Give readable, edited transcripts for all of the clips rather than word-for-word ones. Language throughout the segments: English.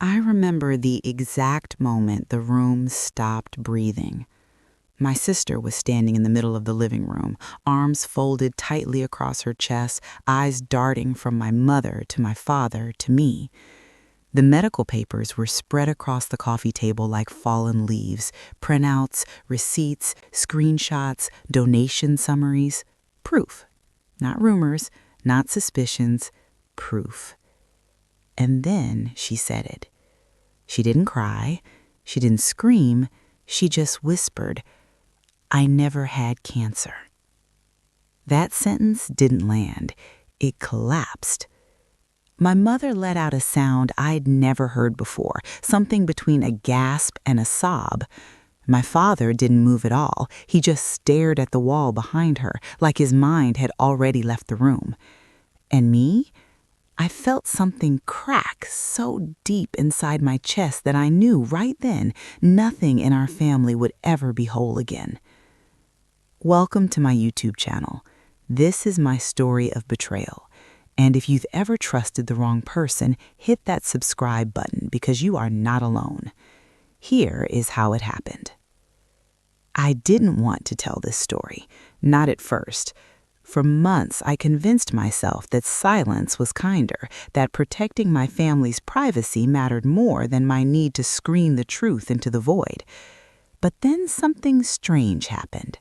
I remember the exact moment the room stopped breathing. My sister was standing in the middle of the living room, arms folded tightly across her chest, eyes darting from my mother to my father to me. The medical papers were spread across the coffee table like fallen leaves, printouts, receipts, screenshots, donation summaries. Proof. Not rumors, not suspicions, proof. And then she said it. She didn't cry. She didn't scream. She just whispered, "I never had cancer." That sentence didn't land. It collapsed. My mother let out a sound I'd never heard before, something between a gasp and a sob. My father didn't move at all. He just stared at the wall behind her, like his mind had already left the room. And me? I felt something crack so deep inside my chest that I knew right then nothing in our family would ever be whole again. Welcome to my YouTube channel. This is my story of betrayal. And if you've ever trusted the wrong person, hit that subscribe button because you are not alone. Here is how it happened. I didn't want to tell this story, not at first. For months, I convinced myself that silence was kinder, that protecting my family's privacy mattered more than my need to scream the truth into the void. But then something strange happened.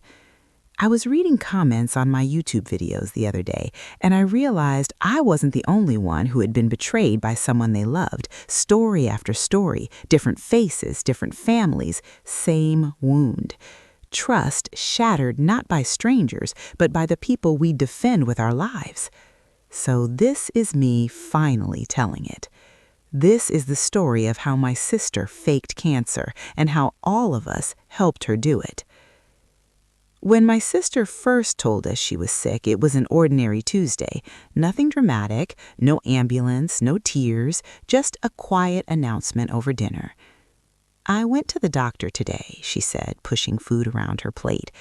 I was reading comments on my YouTube videos the other day, and I realized I wasn't the only one who had been betrayed by someone they loved. Story after story, different faces, different families, same wound. Trust shattered not by strangers, but by the people we defend with our lives. So this is me finally telling it. This is the story of how my sister faked cancer and how all of us helped her do it. When my sister first told us she was sick, it was an ordinary Tuesday. Nothing dramatic, no ambulance, no tears, just a quiet announcement over dinner. "I went to the doctor today," she said, pushing food around her plate.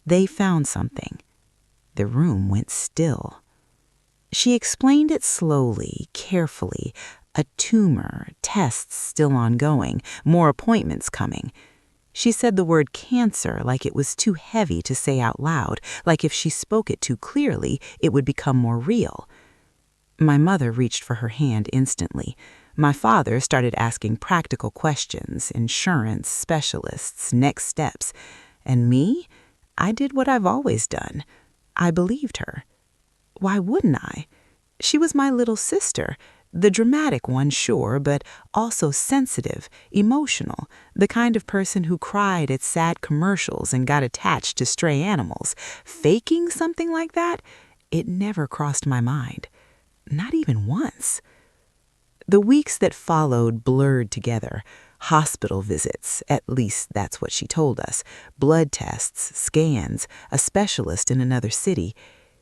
"They found something." The room went still. She explained it slowly, carefully. A tumor, tests still ongoing, more appointments coming. She said the word cancer like it was too heavy to say out loud, like if she spoke it too clearly, it would become more real. My mother reached for her hand instantly. My father started asking practical questions, insurance, specialists, next steps. And me? I did what I've always done. I believed her. Why wouldn't I? She was my little sister. The dramatic one, sure, but also sensitive, emotional, the kind of person who cried at sad commercials and got attached to stray animals. Faking something like that? It never crossed my mind. Not even once. The weeks that followed blurred together. Hospital visits, at least that's what she told us, blood tests, scans, a specialist in another city.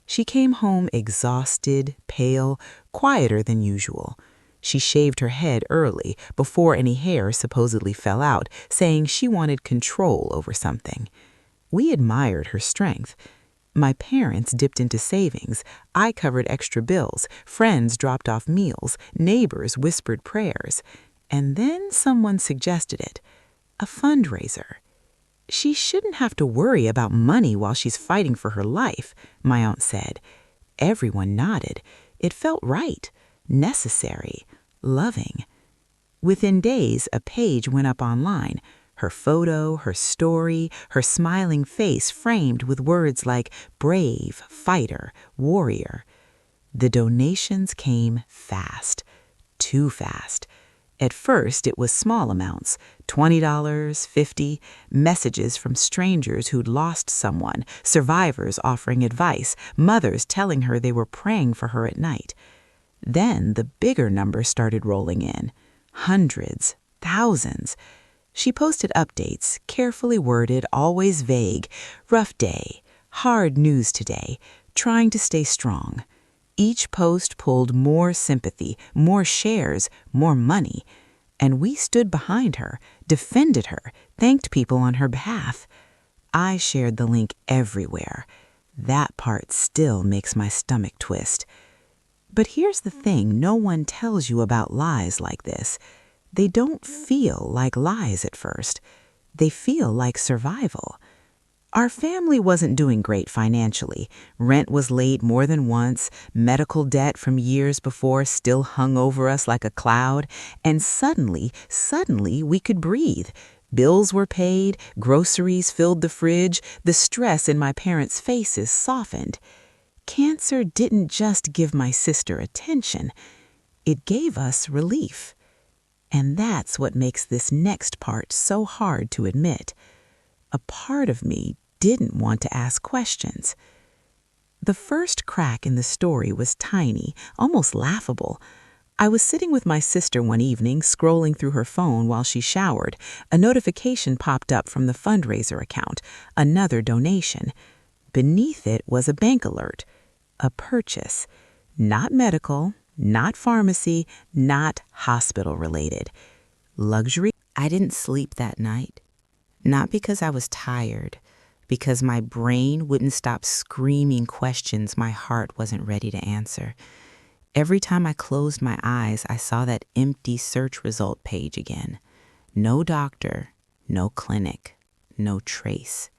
She came home exhausted, pale, quieter than usual. She shaved her head early, before any hair supposedly fell out, saying she wanted control over something. We admired her strength. My parents dipped into savings. I covered extra bills. Friends dropped off meals. Neighbors whispered prayers. And then someone suggested it. A fundraiser. "She shouldn't have to worry about money while she's fighting for her life," my aunt said. Everyone nodded. It felt right, necessary, loving. Within days, a page went up online. Her photo, her story, her smiling face framed with words like brave, fighter, warrior. The donations came fast, too fast. At first, it was small amounts, $20, $50, messages from strangers who'd lost someone, survivors offering advice, mothers telling her they were praying for her at night. Then the bigger numbers started rolling in. Hundreds, thousands. She posted updates, carefully worded, always vague. "Rough day. Hard news today. Trying to stay strong." Each post pulled more sympathy, more shares, more money. And we stood behind her, defended her, thanked people on her behalf. I shared the link everywhere. That part still makes my stomach twist. But here's the thing no one tells you about lies like this. They don't feel like lies at first. They feel like survival. Our family wasn't doing great financially. Rent was late more than once, medical debt from years before still hung over us like a cloud, and suddenly we could breathe. Bills were paid, groceries filled the fridge, the stress in my parents' faces softened. Cancer didn't just give my sister attention, it gave us relief. And that's what makes this next part so hard to admit. A part of me didn't want to ask questions. The first crack in the story was tiny, almost laughable. I was sitting with my sister one evening, scrolling through her phone while she showered. A notification popped up from the fundraiser account, another donation. Beneath it was a bank alert, a purchase. Not medical, not pharmacy, not hospital related. Luxury. I didn't sleep that night. Not because I was tired, because my brain wouldn't stop screaming questions my heart wasn't ready to answer. Every time I closed my eyes, I saw that empty search result page again. No doctor, no clinic, no trace.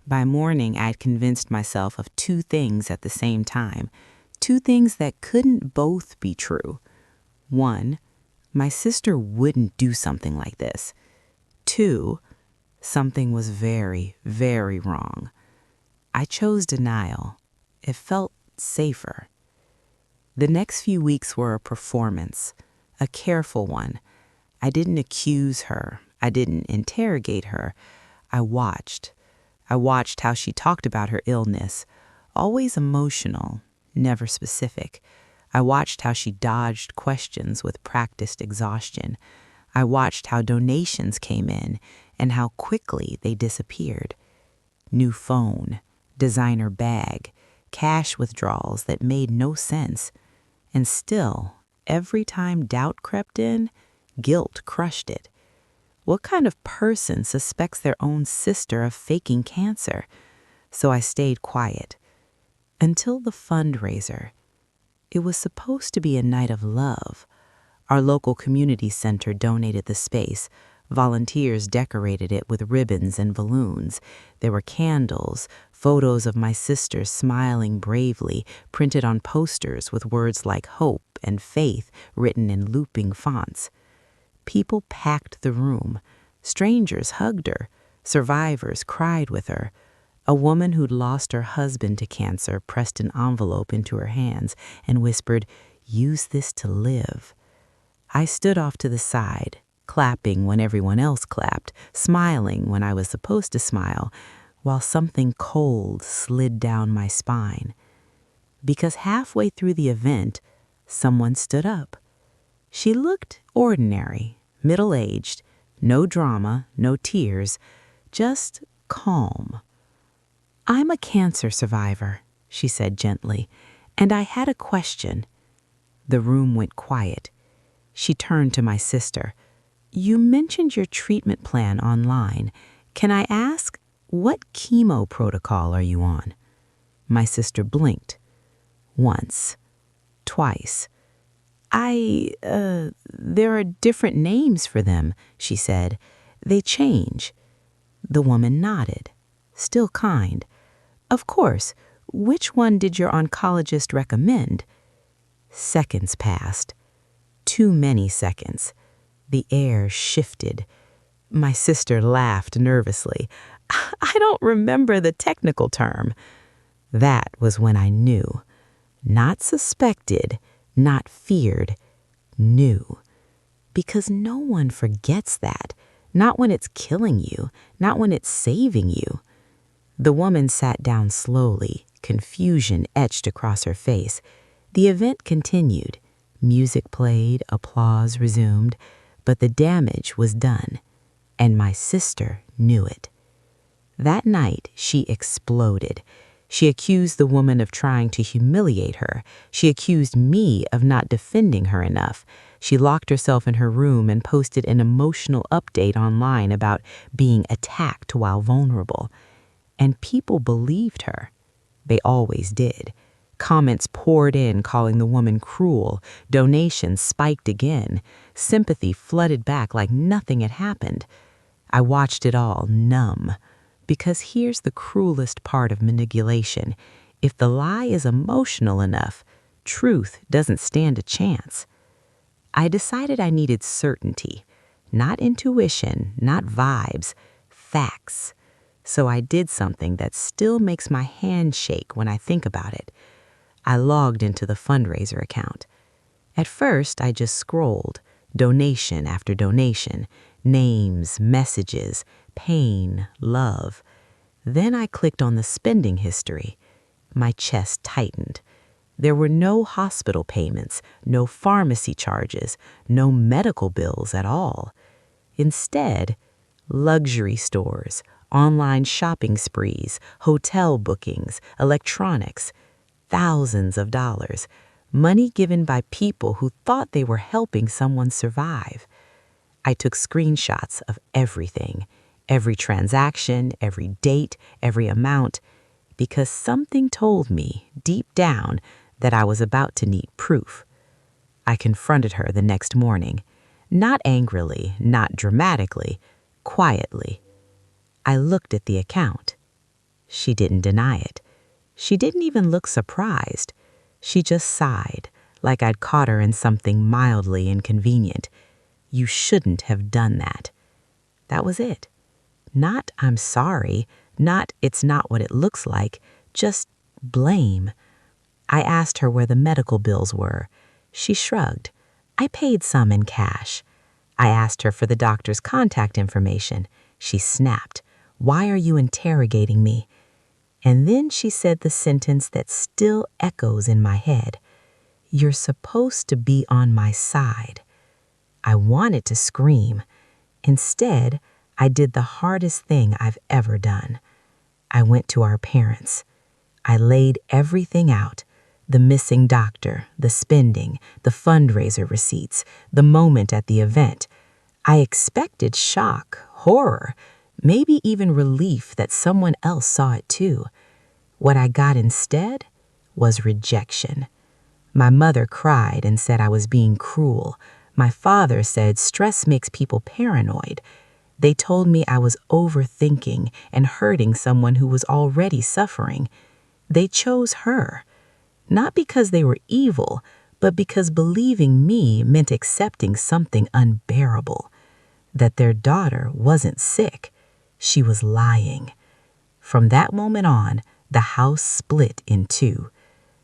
By morning, I'd convinced myself of two things at the same time, two things that couldn't both be true. One, my sister wouldn't do something like this. Two, something was very, very wrong. I chose denial. It felt safer. The next few weeks were a performance, a careful one. I didn't accuse her. I didn't interrogate her. I watched. I watched how she talked about her illness, always emotional, never specific. I watched how she dodged questions with practiced exhaustion. I watched how donations came in and how quickly they disappeared. New phone, designer bag, cash withdrawals that made no sense. And still, every time doubt crept in, guilt crushed it. What kind of person suspects their own sister of faking cancer? So I stayed quiet. Until the fundraiser. It was supposed to be a night of love. Our local community center donated the space. Volunteers decorated it with ribbons and balloons. There were candles, photos of my sister smiling bravely, printed on posters with words like hope and faith written in looping fonts. People packed the room. Strangers hugged her. Survivors cried with her. A woman who'd lost her husband to cancer pressed an envelope into her hands and whispered, "Use this to live." I stood off to the side, clapping when everyone else clapped, smiling when I was supposed to smile, while something cold slid down my spine. Because halfway through the event, someone stood up. She looked ordinary, middle-aged, no drama, no tears, just calm. "I'm a cancer survivor," she said gently, "and I had a question." The room went quiet. She turned to my sister. "You mentioned your treatment plan online. Can I ask, what chemo protocol are you on?" My sister blinked. Once. Twice. There are different names for them," she said. "They change." The woman nodded, still kind. "Of course. Which one did your oncologist recommend?" Seconds passed. Too many seconds. The air shifted. My sister laughed nervously. "I don't remember the technical term." That was when I knew. Not suspected, not feared, knew. Because no one forgets that. Not when it's killing you, not when it's saving you. The woman sat down slowly, confusion etched across her face. The event continued. Music played, applause resumed, but the damage was done, and my sister knew it. That night, she exploded. She accused the woman of trying to humiliate her. She accused me of not defending her enough. She locked herself in her room and posted an emotional update online about being attacked while vulnerable. And people believed her. They always did. Comments poured in calling the woman cruel, donations spiked again, sympathy flooded back like nothing had happened. I watched it all, numb. Because here's the cruelest part of manipulation. If the lie is emotional enough, truth doesn't stand a chance. I decided I needed certainty, not intuition, not vibes, facts. So I did something that still makes my hand shake when I think about it. I logged into the fundraiser account. At first, I just scrolled, donation after donation, names, messages, pain, love. Then I clicked on the spending history. My chest tightened. There were no hospital payments, no pharmacy charges, no medical bills at all. Instead, luxury stores, online shopping sprees, hotel bookings, electronics, thousands of dollars, money given by people who thought they were helping someone survive. I took screenshots of everything, every transaction, every date, every amount, because something told me, deep down, that I was about to need proof. I confronted her the next morning, not angrily, not dramatically, quietly. I looked at the account. She didn't deny it. She didn't even look surprised. She just sighed, like I'd caught her in something mildly inconvenient. You shouldn't have done that. That was it. Not I'm sorry, not it's not what it looks like, just blame. I asked her where the medical bills were. She shrugged. I paid some in cash. I asked her for the doctor's contact information. She snapped. Why are you interrogating me? And then she said the sentence that still echoes in my head. You're supposed to be on my side. I wanted to scream. Instead, I did the hardest thing I've ever done. I went to our parents. I laid everything out. The missing doctor, the spending, the fundraiser receipts, the moment at the event. I expected shock, horror, maybe even relief that someone else saw it too. What I got instead was rejection. My mother cried and said I was being cruel. My father said stress makes people paranoid. They told me I was overthinking and hurting someone who was already suffering. They chose her, not because they were evil, but because believing me meant accepting something unbearable. That their daughter wasn't sick. She was lying. From that moment on, the house split in two.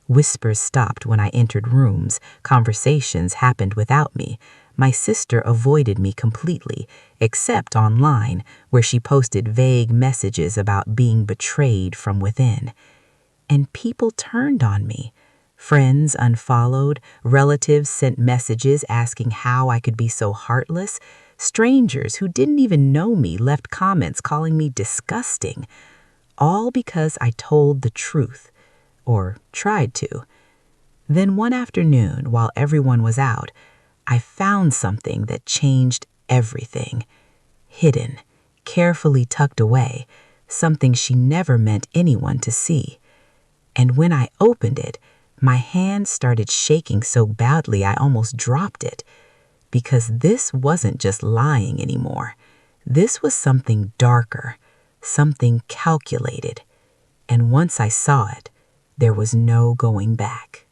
Whispers stopped when I entered rooms. Conversations happened without me. My sister avoided me completely, except online, where she posted vague messages about being betrayed from within. And people turned on me. Friends unfollowed, relatives sent messages asking how I could be so heartless. Strangers who didn't even know me left comments calling me disgusting. All because I told the truth, or tried to. Then one afternoon, while everyone was out, I found something that changed everything. Hidden, carefully tucked away, something she never meant anyone to see. And when I opened it, my hand started shaking so badly I almost dropped it. Because this wasn't just lying anymore. This was something darker, something calculated. And once I saw it, there was no going back.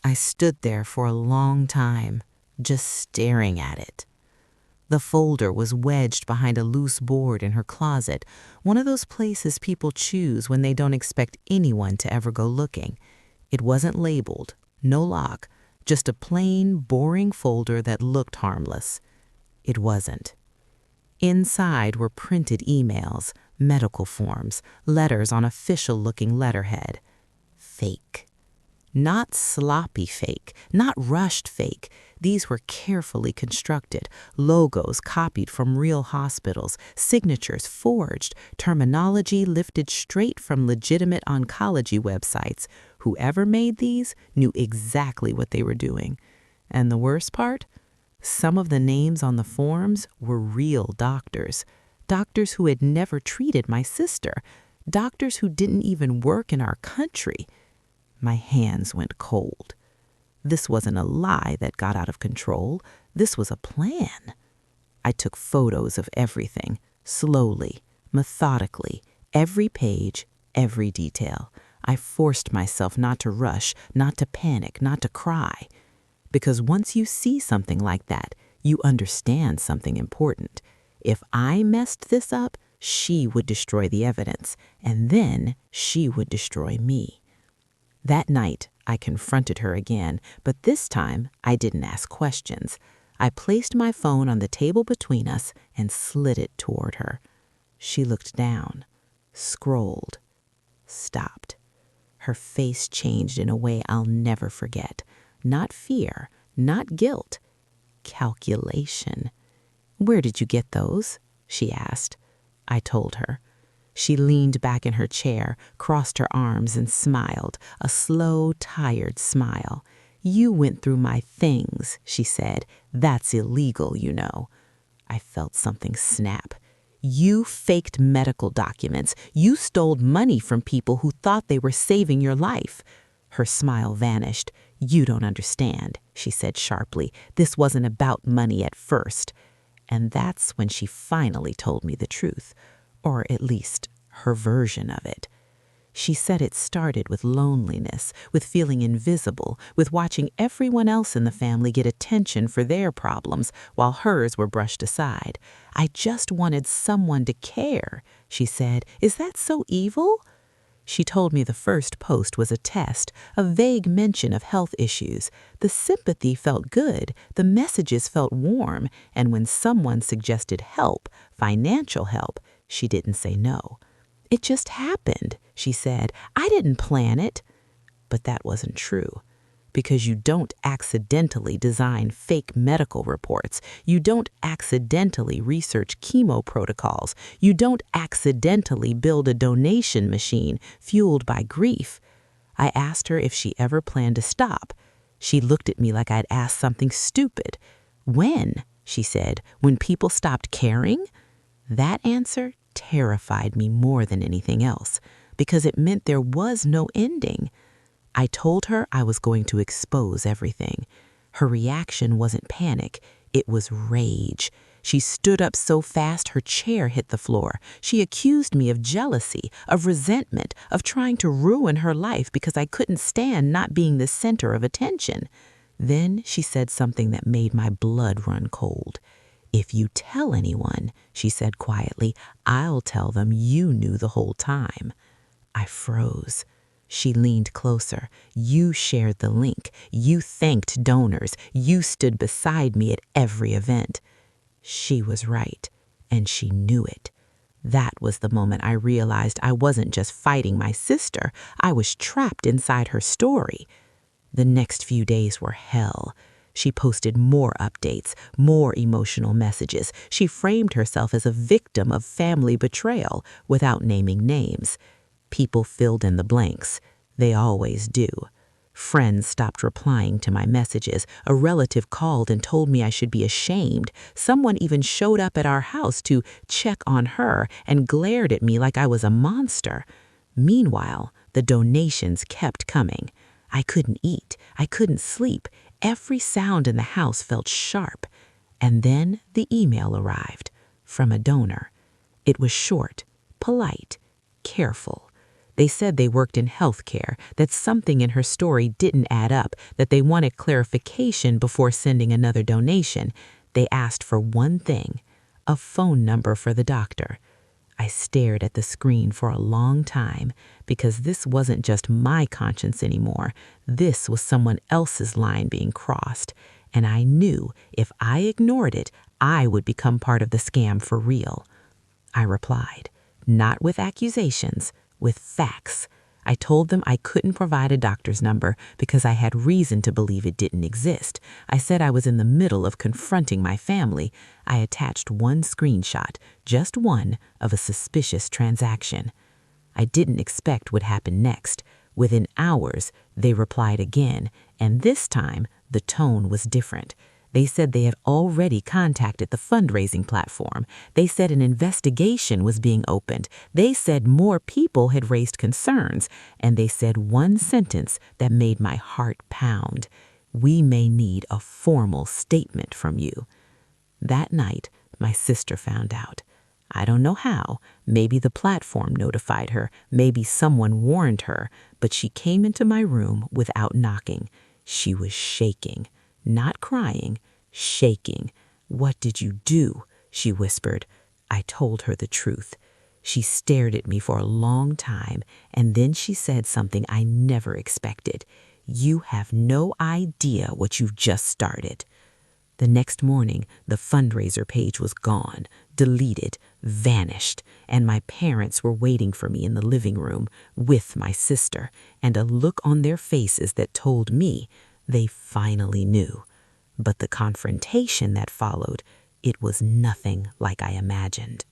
I stood there for a long time, just staring at it. The folder was wedged behind a loose board in her closet, one of those places people choose when they don't expect anyone to ever go looking. It wasn't labeled, no lock, just a plain, boring folder that looked harmless. It wasn't. Inside were printed emails, medical forms, letters on official-looking letterhead. Fake. Not sloppy fake, not rushed fake. These were carefully constructed, logos copied from real hospitals, signatures forged, terminology lifted straight from legitimate oncology websites. Whoever made these knew exactly what they were doing. And the worst part? Some of the names on the forms were real doctors. Doctors who had never treated my sister. Doctors who didn't even work in our country. My hands went cold. This wasn't a lie that got out of control. This was a plan. I took photos of everything, slowly, methodically, every page, every detail. I forced myself not to rush, not to panic, not to cry. Because once you see something like that, you understand something important. If I messed this up, she would destroy the evidence, and then she would destroy me. That night, I confronted her again, but this time I didn't ask questions. I placed my phone on the table between us and slid it toward her. She looked down, scrolled, stopped. Her face changed in a way I'll never forget. Not fear, not guilt, calculation. "Where did you get those?" she asked. I told her. She leaned back in her chair, crossed her arms, and smiled, a slow, tired smile. "You went through my things," she said. "That's illegal, you know." I felt something snap. "You faked medical documents. You stole money from people who thought they were saving your life." Her smile vanished. "You don't understand," she said sharply. "This wasn't about money at first." And that's when she finally told me the truth. Or at least her version of it. She said it started with loneliness, with feeling invisible, with watching everyone else in the family get attention for their problems while hers were brushed aside. "I just wanted someone to care," she said. "Is that so evil?" She told me the first post was a test, a vague mention of health issues. The sympathy felt good, the messages felt warm, and when someone suggested help, financial help, she didn't say no. "It just happened," she said. "I didn't plan it." But that wasn't true. Because you don't accidentally design fake medical reports. You don't accidentally research chemo protocols. You don't accidentally build a donation machine fueled by grief. I asked her if she ever planned to stop. She looked at me like I'd asked something stupid. "When?" she said. "When people stopped caring?" That answer terrified me more than anything else, because it meant there was no ending. I told her I was going to expose everything. Her reaction wasn't panic, it was rage. She stood up so fast her chair hit the floor. She accused me of jealousy, of resentment, of trying to ruin her life because I couldn't stand not being the center of attention. Then she said something that made my blood run cold. "If you tell anyone," she said quietly, "I'll tell them you knew the whole time." I froze. She leaned closer. "You shared the link. You thanked donors. You stood beside me at every event." She was right, and she knew it. That was the moment I realized I wasn't just fighting my sister. I was trapped inside her story. The next few days were hell. She posted more updates, more emotional messages. She framed herself as a victim of family betrayal without naming names. People filled in the blanks. They always do. Friends stopped replying to my messages. A relative called and told me I should be ashamed. Someone even showed up at our house to check on her and glared at me like I was a monster. Meanwhile, the donations kept coming. I couldn't eat. I couldn't sleep. Every sound in the house felt sharp. And then the email arrived from a donor. It was short, polite, careful. They said they worked in healthcare, that something in her story didn't add up, that they wanted clarification before sending another donation. They asked for one thing, a phone number for the doctor. I stared at the screen for a long time because this wasn't just my conscience anymore. This was someone else's line being crossed, and I knew if I ignored it, I would become part of the scam for real. I replied, not with accusations, with facts. I told them I couldn't provide a doctor's number because I had reason to believe it didn't exist. I said I was in the middle of confronting my family. I attached one screenshot, just one, of a suspicious transaction. I didn't expect what happened next. Within hours, they replied again, and this time, the tone was different. They said they had already contacted the fundraising platform. They said an investigation was being opened. They said more people had raised concerns. And they said one sentence that made my heart pound. We may need a formal statement from you. That night, my sister found out. I don't know how. Maybe the platform notified her. Maybe someone warned her. But she came into my room without knocking. She was shaking. Not crying, shaking. "What did you do?" she whispered. I told her the truth. She stared at me for a long time, and then she said something I never expected. "You have no idea what you've just started." The next morning, the fundraiser page was gone, deleted, vanished, and my parents were waiting for me in the living room with my sister, and a look on their faces that told me they finally knew. But the confrontation that followed, it was nothing like I imagined.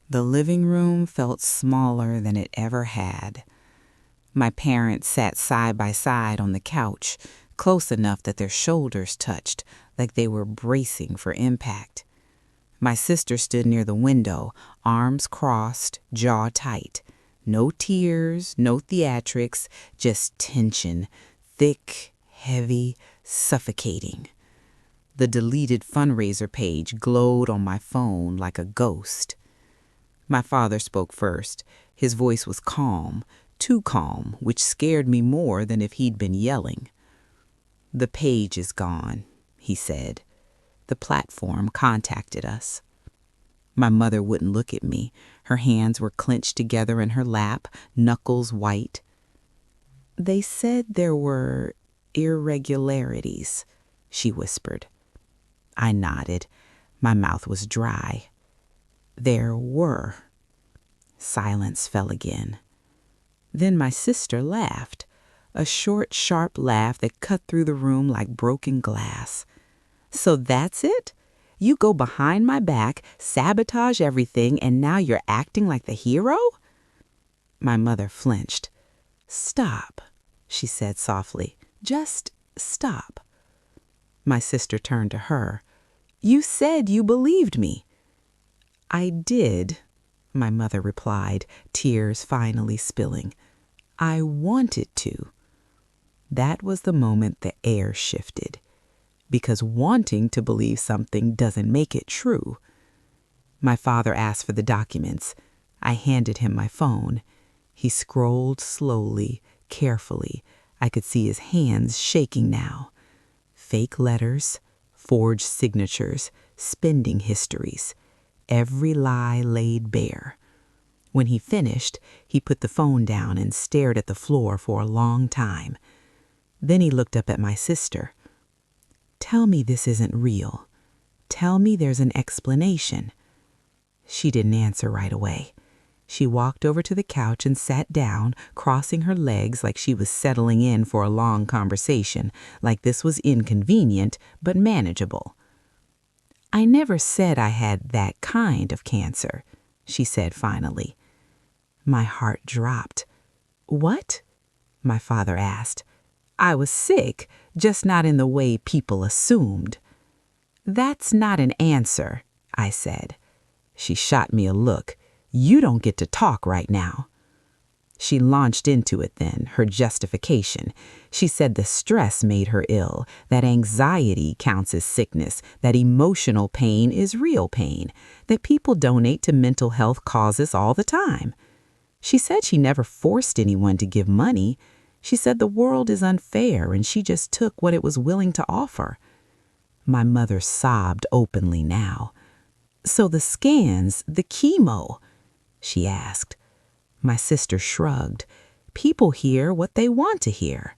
The living room felt smaller than it ever had. My parents sat side by side on the couch, close enough that their shoulders touched, like they were bracing for impact. My sister stood near the window, arms crossed, jaw tight. No tears, no theatrics, just tension, thick, heavy, suffocating. The deleted fundraiser page glowed on my phone like a ghost. My father spoke first. His voice was calm, too calm, which scared me more than if he'd been yelling. "The page is gone," he said. "The platform contacted us." My mother wouldn't look at me. Her hands were clenched together in her lap, knuckles white. "They said there were irregularities," she whispered. I nodded. My mouth was dry. "There were." Silence fell again. Then my sister laughed, a short, sharp laugh that cut through the room like broken glass. "So that's it? You go behind my back, sabotage everything, and now you're acting like the hero?" My mother flinched. "Stop," she said softly. "Just stop." My sister turned to her. "You said you believed me." "I did," my mother replied, tears finally spilling. "I wanted to." That was the moment the air shifted, because wanting to believe something doesn't make it true. My father asked for the documents. I handed him my phone. He scrolled slowly, carefully. I could see his hands shaking now. Fake letters, forged signatures, spending histories. Every lie laid bare. When he finished, he put the phone down and stared at the floor for a long time. Then he looked up at my sister. "Tell me this isn't real. Tell me there's an explanation." She didn't answer right away. She walked over to the couch and sat down, crossing her legs like she was settling in for a long conversation, like this was inconvenient but manageable. "I never said I had that kind of cancer," she said finally. My heart dropped. "What?" my father asked. "I was sick, just not in the way people assumed." "That's not an answer," I said. She shot me a look. You don't get to talk right now. She launched into it then, her justification. She said the stress made her ill, that anxiety counts as sickness, that emotional pain is real pain, that people donate to mental health causes all the time. She said she never forced anyone to give money. She said the world is unfair and she just took what it was willing to offer. My mother sobbed openly now. "So the scans, the chemo?" she asked. My sister shrugged. "People hear what they want to hear."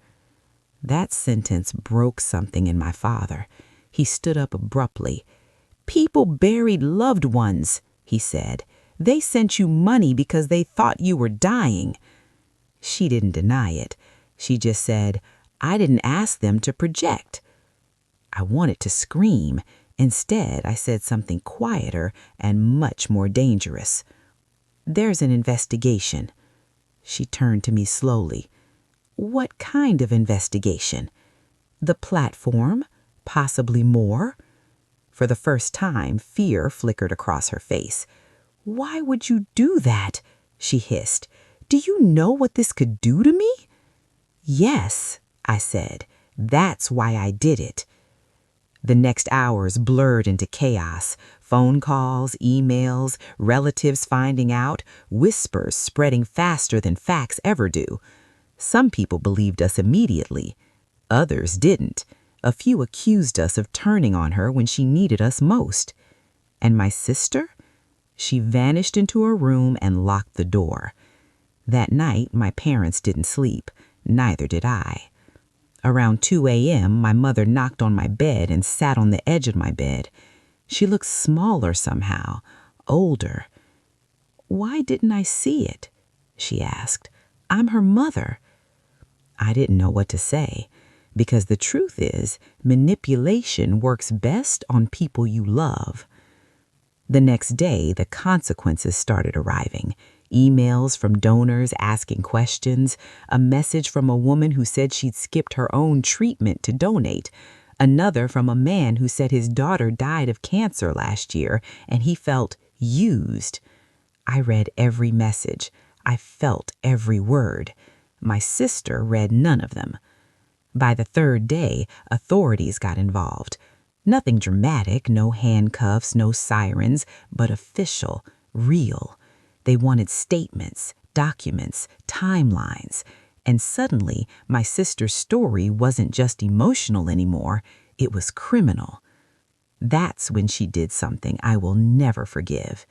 That sentence broke something in my father. He stood up abruptly. "People buried loved ones," he said. "They sent you money because they thought you were dying." She didn't deny it. She just said, "I didn't ask them to project." I wanted to scream. Instead, I said something quieter and much more dangerous. "There's an investigation." She turned to me slowly. "What kind of investigation?" "The platform, possibly more." For the first time, fear flickered across her face. "Why would you do that?" she hissed. "Do you know what this could do to me?" "Yes," I said. "That's why I did it." The next hours blurred into chaos. Phone calls, emails, relatives finding out, whispers spreading faster than facts ever do. Some people believed us immediately. Others didn't. A few accused us of turning on her when she needed us most. And my sister? She vanished into her room and locked the door. That night, my parents didn't sleep. Neither did I. Around 2 a.m., my mother knocked on my bed and sat on the edge of my bed. She looked smaller somehow, older. "Why didn't I see it?" she asked. "I'm her mother." I didn't know what to say, because the truth is, manipulation works best on people you love. The next day, the consequences started arriving. Emails from donors asking questions, a message from a woman who said she'd skipped her own treatment to donate, another from a man who said his daughter died of cancer last year and he felt used. I read every message. I felt every word. My sister read none of them. By the third day, authorities got involved. Nothing dramatic, no handcuffs, no sirens, but official, real. They wanted statements, documents, timelines. And suddenly, my sister's story wasn't just emotional anymore, it was criminal. That's when she did something I will never forgive.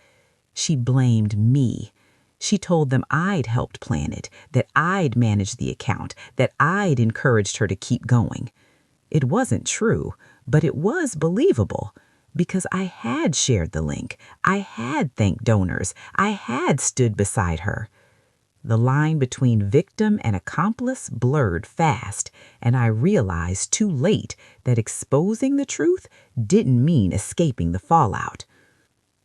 She blamed me. She told them I'd helped plan it, that I'd managed the account, that I'd encouraged her to keep going. It wasn't true, but it was believable, because I had shared the link. I had thanked donors. I had stood beside her. The line between victim and accomplice blurred fast, and I realized too late that exposing the truth didn't mean escaping the fallout.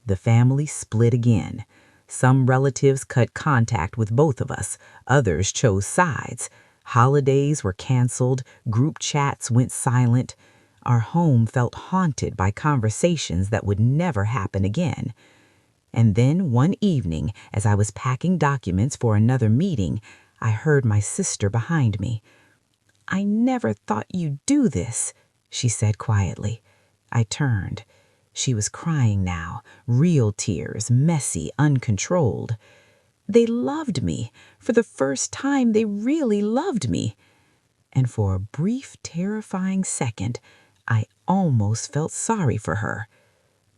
The family split again. Some relatives cut contact with both of us. Others chose sides. Holidays were canceled. Group chats went silent. Our home felt haunted by conversations that would never happen again. And then one evening, as I was packing documents for another meeting, I heard my sister behind me. "I never thought you'd do this," she said quietly. I turned. She was crying now, real tears, messy, uncontrolled. "They loved me. For the first time, they really loved me." And for a brief, terrifying second, I almost felt sorry for her.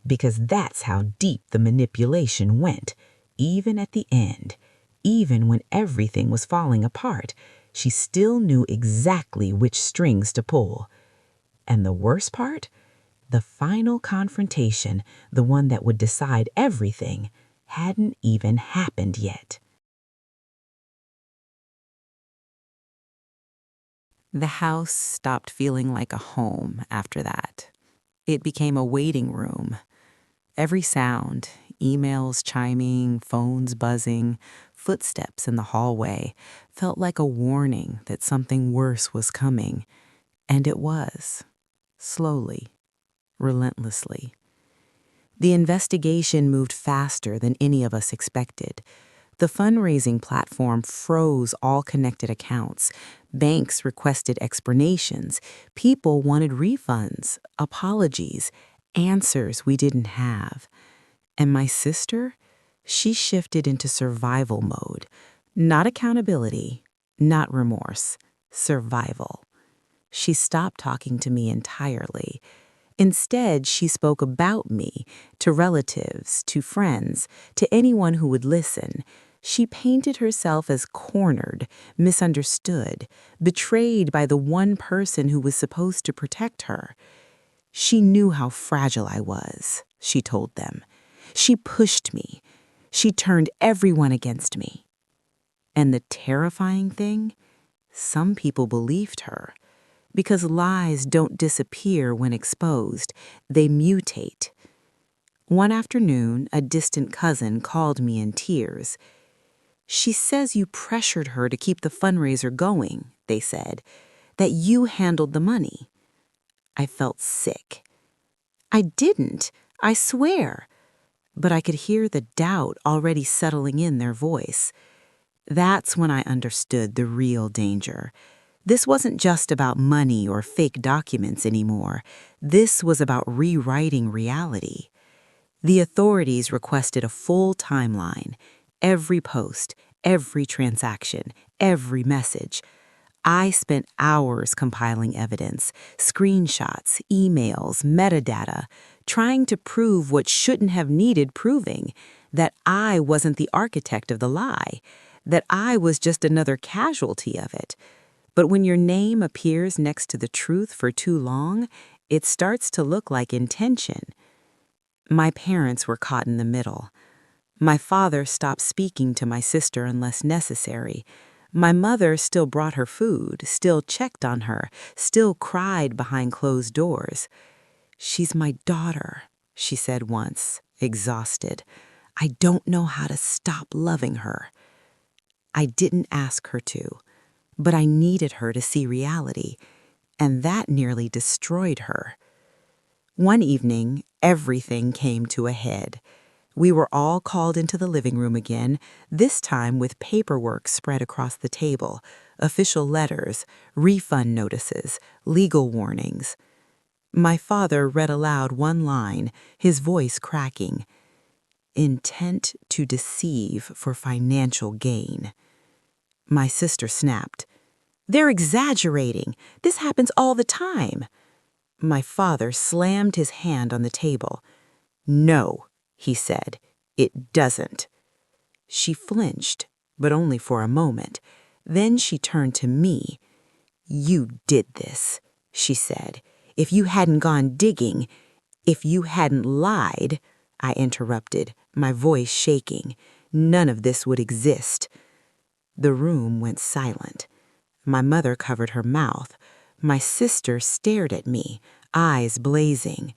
Because that's how deep the manipulation went, even at the end. Even when everything was falling apart, she still knew exactly which strings to pull. And the worst part? The final confrontation, the one that would decide everything, hadn't even happened yet. The house stopped feeling like a home after that. It became a waiting room. Every sound, emails chiming, phones buzzing, footsteps in the hallway, felt like a warning that something worse was coming. And it was. Slowly. Relentlessly. The investigation moved faster than any of us expected. The fundraising platform froze all connected accounts. Banks requested explanations. People wanted refunds, apologies, answers we didn't have. And my sister? She shifted into survival mode. Not accountability, not remorse, survival. She stopped talking to me entirely. Instead, she spoke about me to relatives, to friends, to anyone who would listen. She painted herself as cornered, misunderstood, betrayed by the one person who was supposed to protect her. She knew how fragile I was, she told them. She pushed me. She turned everyone against me. And the terrifying thing? Some people believed her. Because lies don't disappear when exposed, they mutate. One afternoon, a distant cousin called me in tears. "She says you pressured her to keep the fundraiser going," they said, "that you handled the money." I felt sick. "I didn't, I swear." But I could hear the doubt already settling in their voice. That's when I understood the real danger. This wasn't just about money or fake documents anymore. This was about rewriting reality. The authorities requested a full timeline. Every post, every transaction, every message. I spent hours compiling evidence, screenshots, emails, metadata, trying to prove what shouldn't have needed proving, that I wasn't the architect of the lie, that I was just another casualty of it. But when your name appears next to the truth for too long, it starts to look like intention. My parents were caught in the middle. My father stopped speaking to my sister unless necessary. My mother still brought her food, still checked on her, still cried behind closed doors. "She's my daughter," she said once, exhausted. "I don't know how to stop loving her." I didn't ask her to, but I needed her to see reality, and that nearly destroyed her. One evening, everything came to a head. We were all called into the living room again, this time with paperwork spread across the table, official letters, refund notices, legal warnings. My father read aloud one line, his voice cracking. "Intent to deceive for financial gain." My sister snapped. "They're exaggerating. This happens all the time." My father slammed his hand on the table. "No," he said, "it doesn't." She flinched, but only for a moment. Then she turned to me. "You did this," she said. "If you hadn't gone digging, if you hadn't lied," I interrupted, my voice shaking, "none of this would exist." The room went silent. My mother covered her mouth. My sister stared at me, eyes blazing.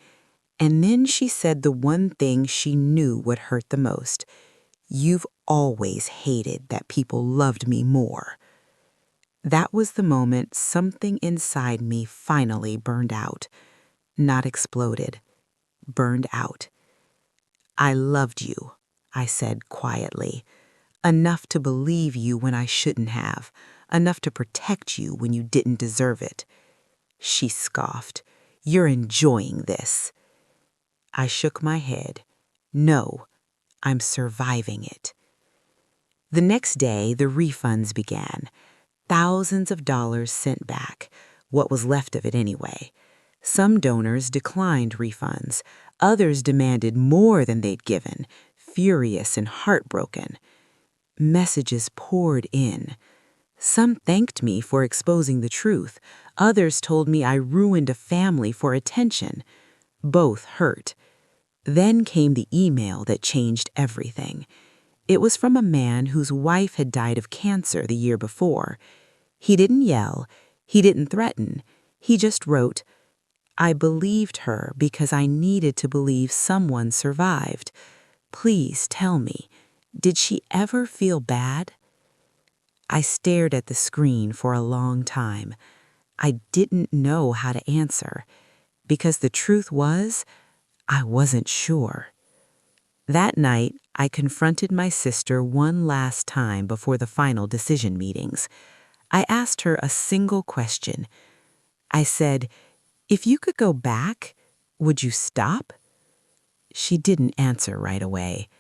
And then she said the one thing she knew would hurt the most. "You've always hated that people loved me more." That was the moment something inside me finally burned out. Not exploded, burned out. "I loved you," I said quietly. "Enough to believe you when I shouldn't have. Enough to protect you when you didn't deserve it." She scoffed. "You're enjoying this." I shook my head. "No, I'm surviving it." The next day, the refunds began. Thousands of dollars sent back, what was left of it anyway. Some donors declined refunds. Others demanded more than they'd given, furious and heartbroken. Messages poured in. Some thanked me for exposing the truth. Others told me I ruined a family for attention. Both hurt. Then came the email that changed everything. It was from a man whose wife had died of cancer the year before. He didn't yell. He didn't threaten. He just wrote, "I believed her because I needed to believe someone survived. Please tell me, did she ever feel bad?" I stared at the screen for a long time. I didn't know how to answer, because the truth was, I wasn't sure. That night, I confronted my sister one last time before the final decision meetings. I asked her a single question. I said, "If you could go back, would you stop?" She didn't answer right away.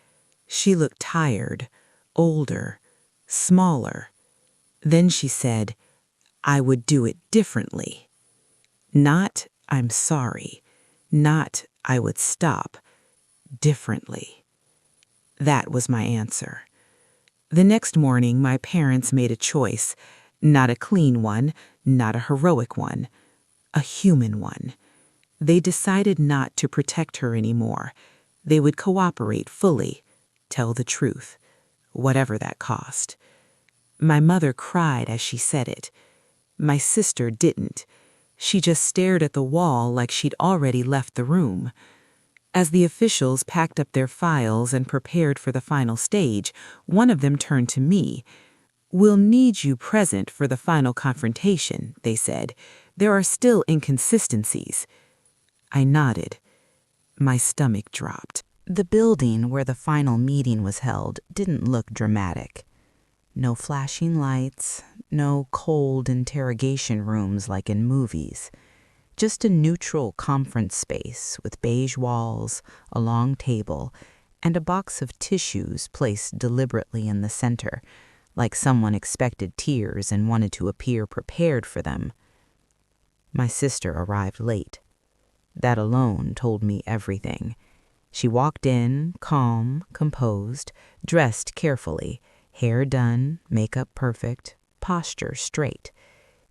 She looked tired, older, smaller. Then she said, "I would do it differently." Not, "I'm sorry." Not, "I would stop." Differently. That was my answer. The next morning, my parents made a choice. Not a clean one, not a heroic one, a human one. They decided not to protect her anymore. They would cooperate fully, tell the truth, whatever that cost. My mother cried as she said it. My sister didn't. She just stared at the wall like she'd already left the room. As the officials packed up their files and prepared for the final stage, one of them turned to me. "We'll need you present for the final confrontation," they said. "There are still inconsistencies." I nodded. My stomach dropped. The building where the final meeting was held didn't look dramatic. No flashing lights, no cold interrogation rooms like in movies. Just a neutral conference space with beige walls, a long table, and a box of tissues placed deliberately in the center, like someone expected tears and wanted to appear prepared for them. My sister arrived late. That alone told me everything. She walked in, calm, composed, dressed carefully, hair done, makeup perfect, posture straight.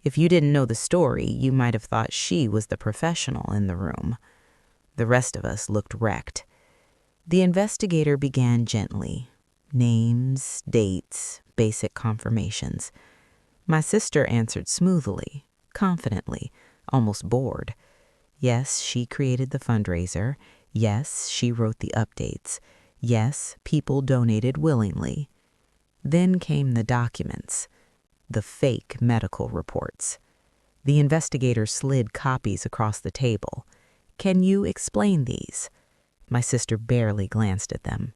If you didn't know the story, you might have thought she was the professional in the room. The rest of us looked wrecked. The investigator began gently. Names, dates, basic confirmations. My sister answered smoothly, confidently, almost bored. Yes, she created the fundraiser. Yes, she wrote the updates. Yes, people donated willingly. Then came the documents, the fake medical reports. The investigator slid copies across the table. "Can you explain these?" My sister barely glanced at them.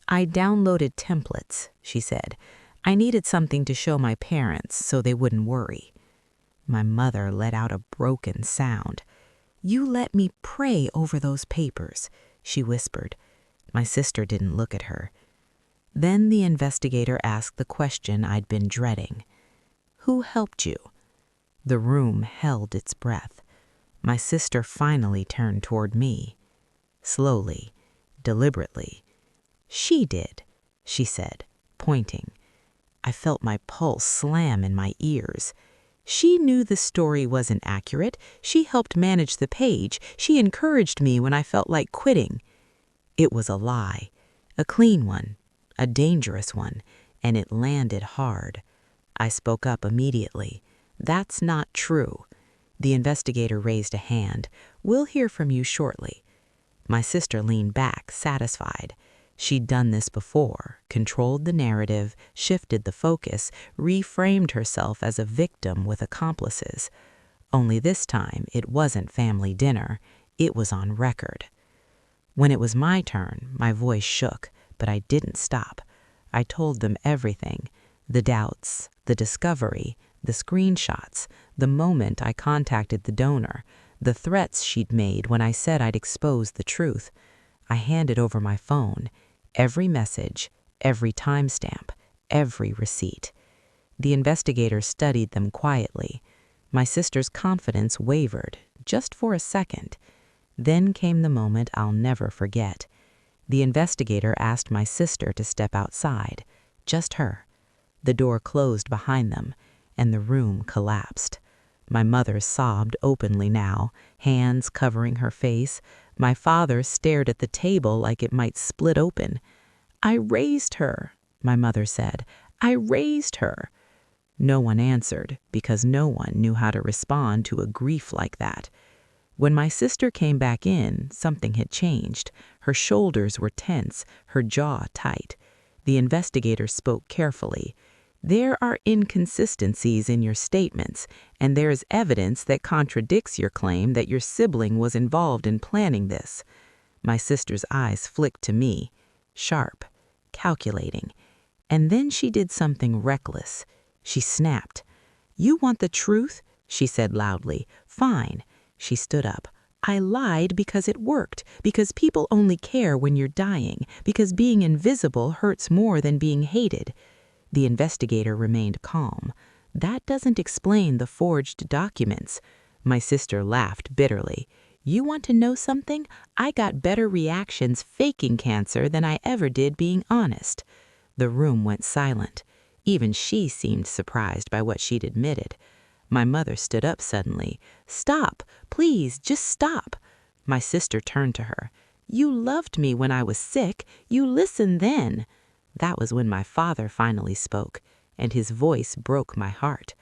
"I downloaded templates," she said. "I needed something to show my parents so they wouldn't worry." My mother let out a broken sound. "You let me pray over those papers," she whispered. My sister didn't look at her. Then the investigator asked the question I'd been dreading. "Who helped you?" The room held its breath. My sister finally turned toward me. Slowly, deliberately. "She did," she said, pointing. I felt my pulse slam in my ears. "She knew the story wasn't accurate. She helped manage the page. She encouraged me when I felt like quitting." It was a lie, a clean one, a dangerous one, and it landed hard. I spoke up immediately. "That's not true." The investigator raised a hand. "We'll hear from you shortly." My sister leaned back, satisfied. She'd done this before, controlled the narrative, shifted the focus, reframed herself as a victim with accomplices. Only this time, it wasn't family dinner. It was on record. When it was my turn, my voice shook, but I didn't stop. I told them everything. The doubts, the discovery, the screenshots, the moment I contacted the donor, the threats she'd made when I said I'd expose the truth. I handed over my phone. Every message, every timestamp, every receipt. The investigator studied them quietly. My sister's confidence wavered, just for a second. Then came the moment I'll never forget. The investigator asked my sister to step outside, just her. The door closed behind them, and the room collapsed. My mother sobbed openly now, hands covering her face. My father stared at the table like it might split open. "I raised her," my mother said. "I raised her." No one answered, because no one knew how to respond to a grief like that. When my sister came back in, something had changed. Her shoulders were tense, her jaw tight. The investigator spoke carefully. "There are inconsistencies in your statements, and there is evidence that contradicts your claim that your sibling was involved in planning this." My sister's eyes flicked to me, sharp, calculating. And then she did something reckless. She snapped. "You want the truth?" she said loudly. "Fine." She stood up. "I lied because it worked, because people only care when you're dying, because being invisible hurts more than being hated." The investigator remained calm. "That doesn't explain the forged documents." My sister laughed bitterly. "You want to know something? I got better reactions faking cancer than I ever did being honest." The room went silent. Even she seemed surprised by what she'd admitted. My mother stood up suddenly. "Stop! Please, just stop!" My sister turned to her. "You loved me when I was sick. You listened then." That was when my father finally spoke, and his voice broke my heart.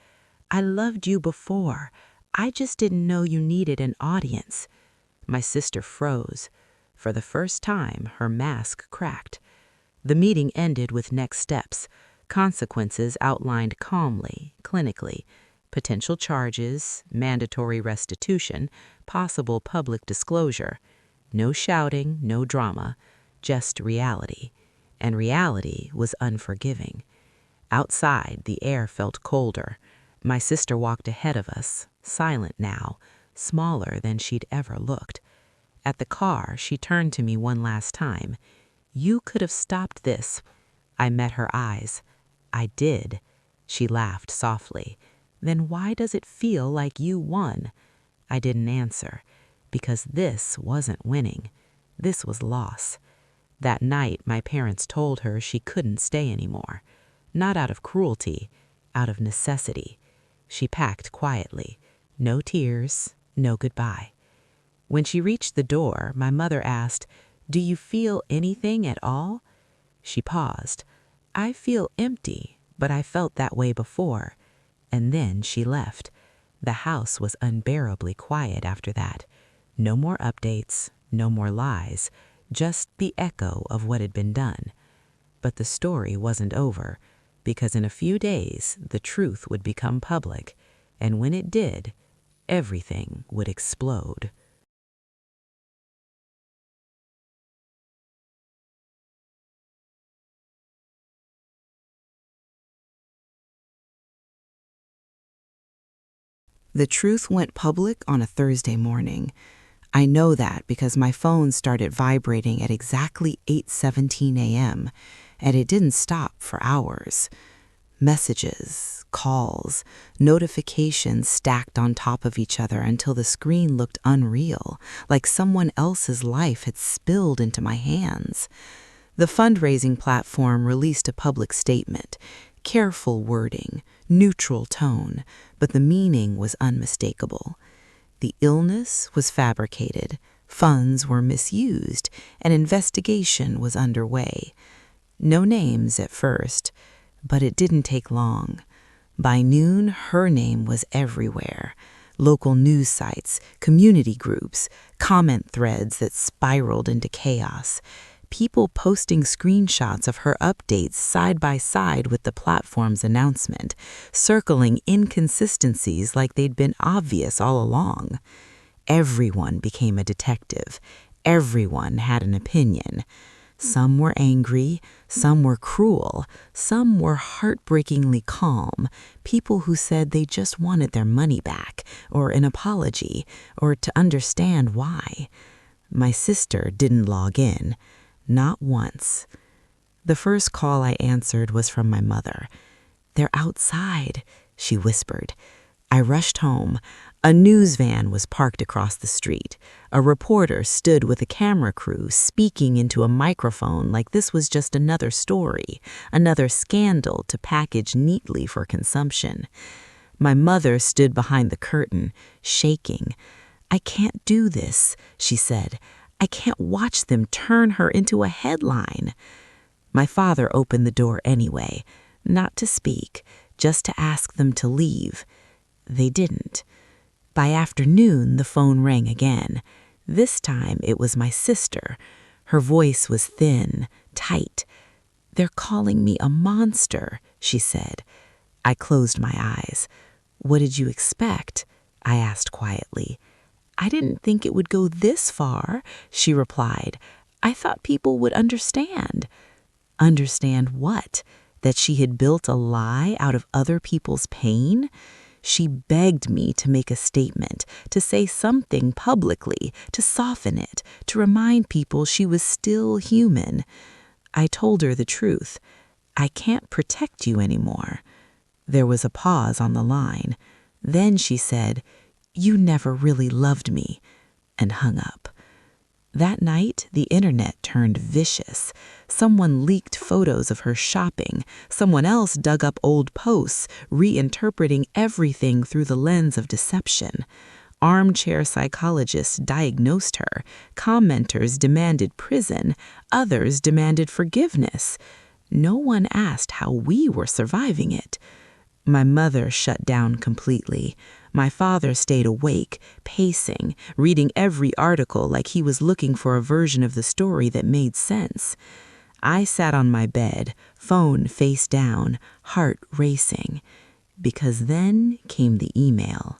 "I loved you before. I just didn't know you needed an audience." My sister froze. For the first time, her mask cracked. The meeting ended with next steps, consequences outlined calmly, clinically, potential charges, mandatory restitution, possible public disclosure. No shouting, no drama, just reality. And reality was unforgiving. Outside, the air felt colder. My sister walked ahead of us, silent now, smaller than she'd ever looked. At the car, she turned to me one last time. "You could have stopped this." I met her eyes. "I did." She laughed softly. "Then why does it feel like you won?" I didn't answer, because this wasn't winning. This was loss. That night, my parents told her she couldn't stay anymore. Not out of cruelty, out of necessity. She packed quietly. No tears, no goodbye. When she reached the door, my mother asked, "Do you feel anything at all?" She paused. "I feel empty, but I felt that way before." And then she left. The house was unbearably quiet after that. No more updates, no more lies, just the echo of what had been done. But the story wasn't over, because in a few days the truth would become public, and when it did, everything would explode. The truth went public on a Thursday morning. I know that because my phone started vibrating at exactly 8:17 a.m., and it didn't stop for hours. Messages, calls, notifications stacked on top of each other until the screen looked unreal, like someone else's life had spilled into my hands. The fundraising platform released a public statement, careful wording, neutral tone, but the meaning was unmistakable. The illness was fabricated, funds were misused, an investigation was underway. No names at first, but it didn't take long. By noon, her name was everywhere. Local news sites, community groups, comment threads that spiraled into chaos. People posting screenshots of her updates side by side with the platform's announcement, circling inconsistencies like they'd been obvious all along. Everyone became a detective. Everyone had an opinion. Some were angry, some were cruel, some were heartbreakingly calm, people who said they just wanted their money back, or an apology, or to understand why. My sister didn't log in, not once. The first call I answered was from my mother. "They're outside," she whispered. I rushed home. A news van was parked across the street. A reporter stood with a camera crew speaking into a microphone like this was just another story, another scandal to package neatly for consumption. My mother stood behind the curtain, shaking. "I can't do this," she said. "I can't watch them turn her into a headline." My father opened the door anyway, not to speak, just to ask them to leave. They didn't. By afternoon, the phone rang again. This time, it was my sister. Her voice was thin, tight. "They're calling me a monster," she said. I closed my eyes. "What did you expect?" I asked quietly. I didn't think it would go this far, she replied. I thought people would understand. Understand what? That she had built a lie out of other people's pain? She begged me to make a statement, to say something publicly, to soften it, to remind people she was still human. I told her the truth. I can't protect you anymore. There was a pause on the line. Then she said, You never really loved me, and hung up. That night, the internet turned vicious. Someone leaked photos of her shopping. Someone else dug up old posts, reinterpreting everything through the lens of deception. Armchair psychologists diagnosed her. Commenters demanded prison. Others demanded forgiveness. No one asked how we were surviving it. My mother shut down completely. My father stayed awake, pacing, reading every article like he was looking for a version of the story that made sense. I sat on my bed, phone face down, heart racing. Because then came the email.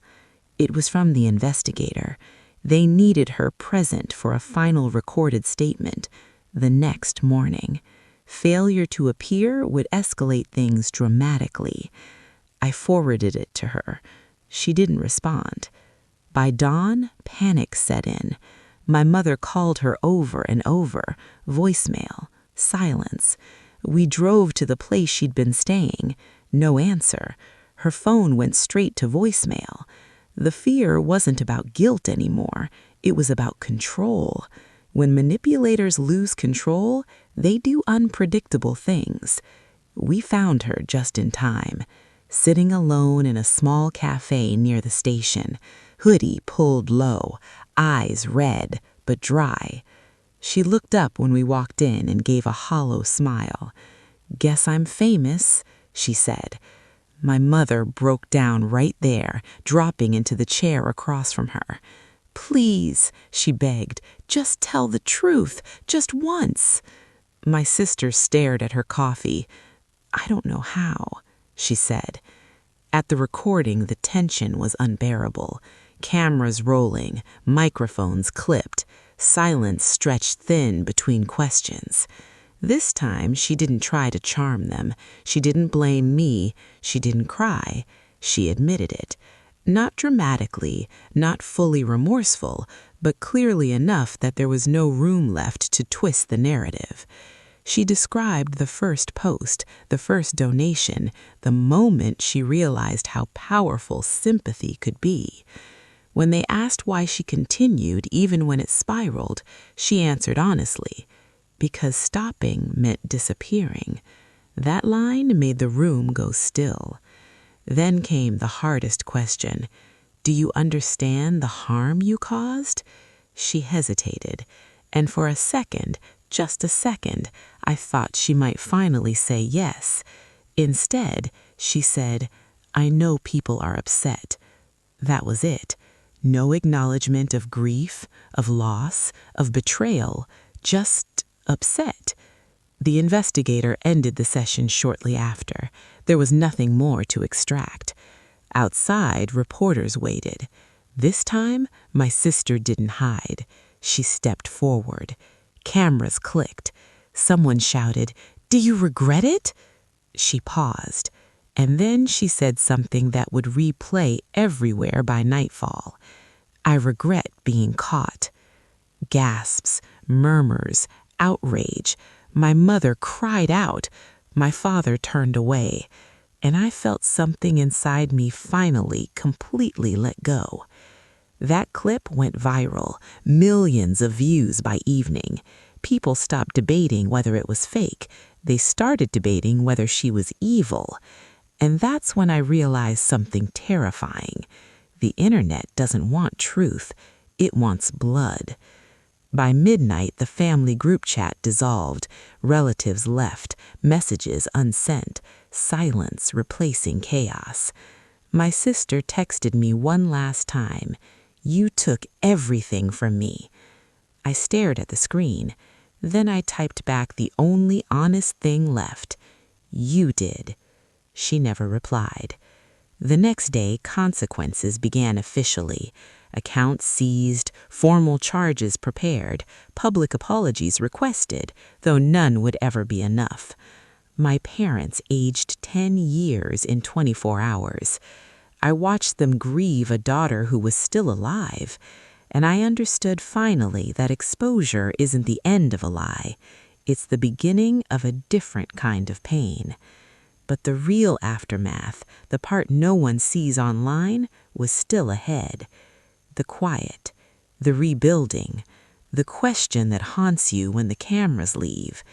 It was from the investigator. They needed her present for a final recorded statement the next morning. Failure to appear would escalate things dramatically. I forwarded it to her. She didn't respond. By dawn, panic set in. My mother called her over and over. Voicemail. Silence. We drove to the place she'd been staying. No answer. Her phone went straight to voicemail. The fear wasn't about guilt anymore. It was about control. When manipulators lose control, they do unpredictable things. We found her just in time. Sitting alone in a small cafe near the station, hoodie pulled low, eyes red but dry. She looked up when we walked in and gave a hollow smile. Guess I'm famous, she said. My mother broke down right there, dropping into the chair across from her. Please, she begged, just tell the truth, just once. My sister stared at her coffee. I don't know how, she said. At the recording, the tension was unbearable. Cameras rolling, microphones clipped, silence stretched thin between questions. This time, she didn't try to charm them. She didn't blame me. She didn't cry. She admitted it. Not dramatically, not fully remorseful, but clearly enough that there was no room left to twist the narrative. She described the first post, the first donation, the moment she realized how powerful sympathy could be. When they asked why she continued even when it spiraled, she answered honestly, because stopping meant disappearing. That line made the room go still. Then came the hardest question. Do you understand the harm you caused? She hesitated, and for a second, just a second, I thought she might finally say yes. Instead, she said, I know people are upset. That was it. No acknowledgement of grief, of loss, of betrayal, just upset. The investigator ended the session shortly after. There was nothing more to extract. Outside, reporters waited. This time, my sister didn't hide. She stepped forward. Cameras clicked. Someone shouted, Do you regret it? She paused, and then she said something that would replay everywhere by nightfall. I regret being caught. Gasps, murmurs, outrage. My mother cried out. My father turned away, and I felt something inside me finally completely let go. That clip went viral, millions of views by evening. People stopped debating whether it was fake. They started debating whether she was evil. And that's when I realized something terrifying. The internet doesn't want truth. It wants blood. By midnight, the family group chat dissolved. Relatives left, messages unsent, silence replacing chaos. My sister texted me one last time. You took everything from me. I stared at the screen. Then I typed back the only honest thing left. You did. She never replied. The next day, consequences began officially. Accounts seized, formal charges prepared, public apologies requested, though none would ever be enough. My parents aged 10 years in 24 hours. I watched them grieve a daughter who was still alive, and I understood finally that exposure isn't the end of a lie. It's the beginning of a different kind of pain. But the real aftermath, the part no one sees online, was still ahead. The quiet, the rebuilding, the question that haunts you when the cameras leave.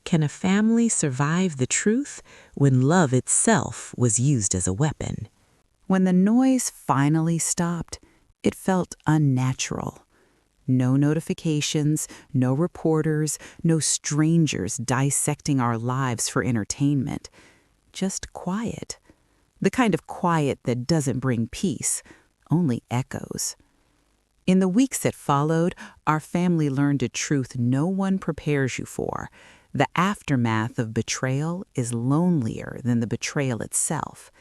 Can a family survive the truth when love itself was used as a weapon? When the noise finally stopped, it felt unnatural. No notifications, no reporters, no strangers dissecting our lives for entertainment. Just quiet. The kind of quiet that doesn't bring peace, only echoes. In the weeks that followed, our family learned a truth no one prepares you for. The aftermath of betrayal is lonelier than the betrayal itself.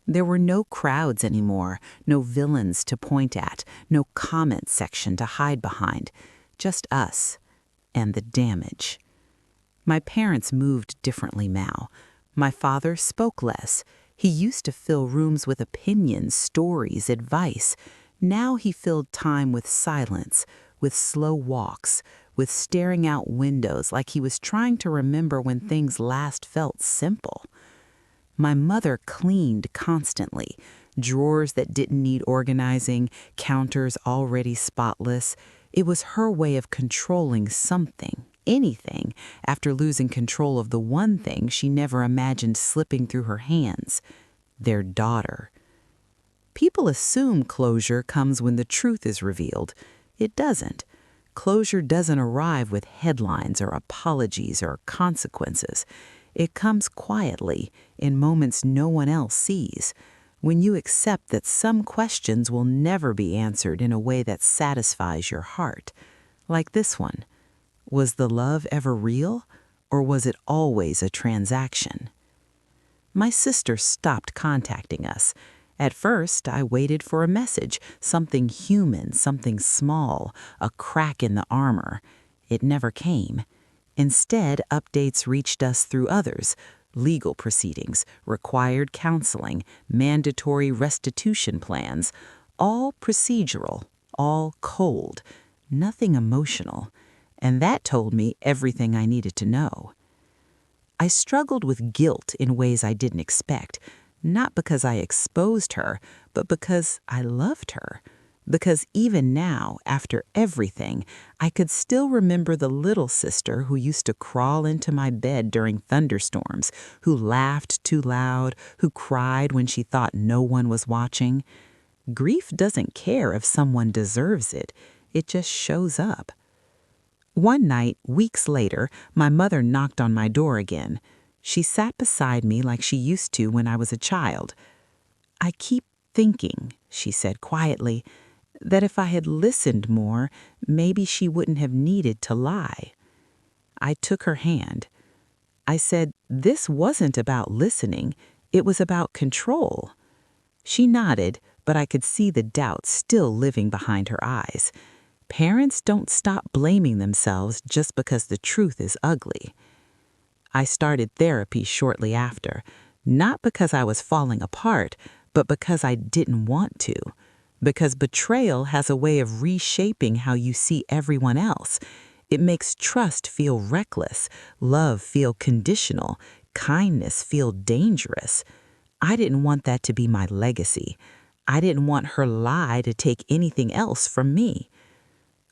There were no crowds anymore, no villains to point at, no comment section to hide behind, just us and the damage. My parents moved differently now. My father spoke less. He used to fill rooms with opinions, stories, advice. Now he filled time with silence, with slow walks, with staring out windows like he was trying to remember when things last felt simple. My mother cleaned constantly, drawers that didn't need organizing, counters already spotless. It was her way of controlling something, anything, after losing control of the one thing she never imagined slipping through her hands, their daughter. People assume closure comes when the truth is revealed. It doesn't. Closure doesn't arrive with headlines or apologies or consequences. It comes quietly, in moments no one else sees, when you accept that some questions will never be answered in a way that satisfies your heart. Like this one. Was the love ever real, or was it always a transaction? My sister stopped contacting us. At first, I waited for a message, something human, something small, a crack in the armor. It never came. Instead, updates reached us through others, legal proceedings, required counseling, mandatory restitution plans, all procedural, all cold, nothing emotional. And that told me everything I needed to know. I struggled with guilt in ways I didn't expect, not because I exposed her, but because I loved her. Because even now, after everything, I could still remember the little sister who used to crawl into my bed during thunderstorms, who laughed too loud, who cried when she thought no one was watching. Grief doesn't care if someone deserves it. It just shows up. One night, weeks later, my mother knocked on my door again. She sat beside me like she used to when I was a child. "I keep thinking," she said quietly, "that if I had listened more, maybe she wouldn't have needed to lie." I took her hand. I said, "This wasn't about listening. It was about control." She nodded, but I could see the doubt still living behind her eyes. Parents don't stop blaming themselves just because the truth is ugly. I started therapy shortly after, not because I was falling apart, but because I didn't want to. Because betrayal has a way of reshaping how you see everyone else. It makes trust feel reckless, love feel conditional, kindness feel dangerous. I didn't want that to be my legacy. I didn't want her lie to take anything else from me.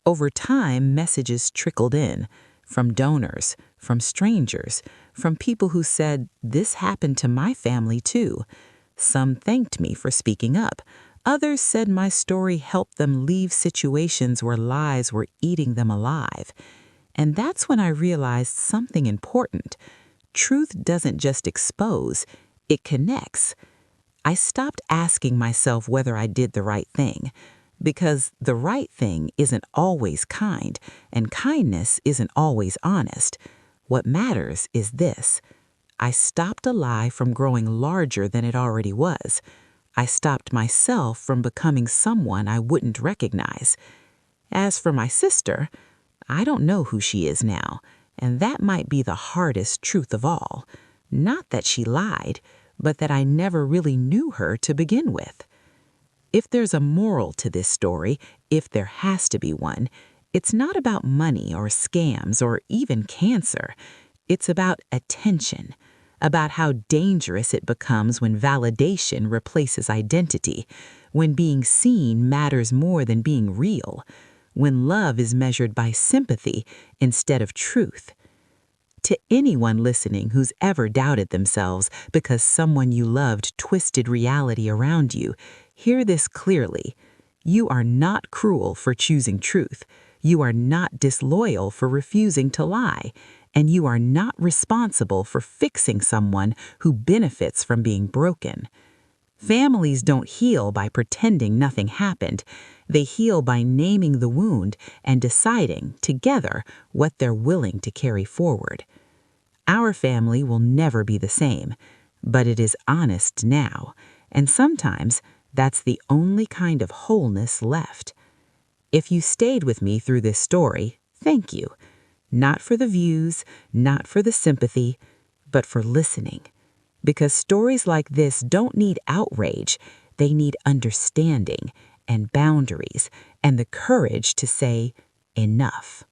Over time, messages trickled in, from donors, from strangers, from people who said, "This happened to my family too." Some thanked me for speaking up. Others said my story helped them leave situations where lies were eating them alive. And that's when I realized something important. Truth doesn't just expose, it connects. I stopped asking myself whether I did the right thing, because the right thing isn't always kind, and kindness isn't always honest. What matters is this. I stopped a lie from growing larger than it already was. I stopped myself from becoming someone I wouldn't recognize. As for my sister, I don't know who she is now, and that might be the hardest truth of all. Not that she lied, but that I never really knew her to begin with. If there's a moral to this story, if there has to be one, it's not about money or scams or even cancer. It's about attention, about how dangerous it becomes when validation replaces identity, when being seen matters more than being real, when love is measured by sympathy instead of truth. To anyone listening who's ever doubted themselves because someone you loved twisted reality around you, hear this clearly. You are not cruel for choosing truth. You are not disloyal for refusing to lie. And you are not responsible for fixing someone who benefits from being broken. Families don't heal by pretending nothing happened. They heal by naming the wound and deciding, together, what they're willing to carry forward. Our family will never be the same, but it is honest now, and sometimes that's the only kind of wholeness left. If you stayed with me through this story, thank you. Not for the views, not for the sympathy, but for listening. Because stories like this don't need outrage, they need understanding and boundaries and the courage to say, enough.